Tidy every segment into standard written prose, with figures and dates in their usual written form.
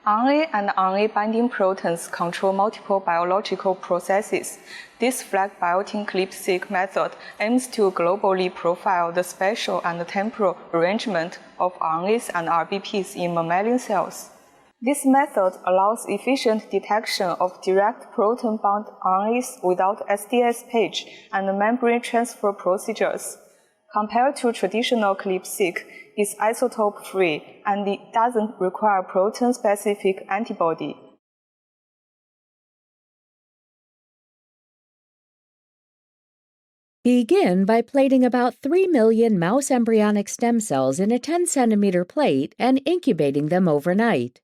RNA and RNA-binding proteins control multiple biological processes. This FLAG-Biotin Clip-seq method aims to globally profile the spatial and temporal arrangement of RNAs and RBPs in mammalian cells. This method allows efficient detection of direct protein-bound RNAs without SDS page and membrane transfer procedures. Compared to traditional CLIP-seq, it's isotope-free and it doesn't require protein-specific antibody. Begin by plating about 3 million mouse embryonic stem cells in a 10-centimeter plate and incubating them overnight.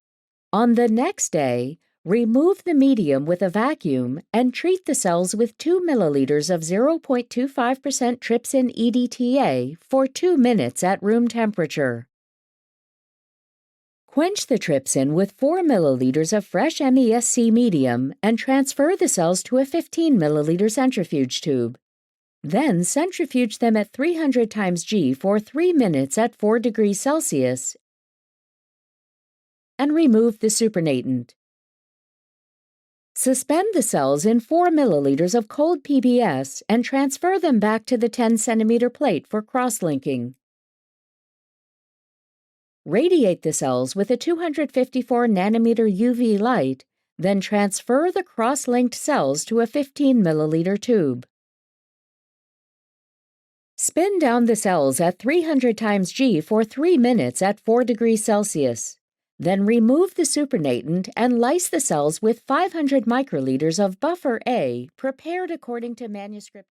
On the next day, remove the medium with a vacuum and treat the cells with 2 milliliters of 0.25% trypsin EDTA for 2 minutes at room temperature. Quench the trypsin with 4 milliliters of fresh MESC medium and transfer the cells to a 15 milliliter centrifuge tube. Then centrifuge them at 300 times G for 3 minutes at 4 degrees Celsius and remove the supernatant. Suspend the cells in 4 milliliters of cold PBS and transfer them back to the 10-centimeter plate for cross-linking. Radiate the cells with a 254 nanometer UV light, then transfer the cross-linked cells to a 15 milliliter tube. Spin down the cells at 300 times G for 3 minutes at 4 degrees Celsius. Then remove the supernatant and lyse the cells with 500 microliters of buffer A prepared according to manuscript.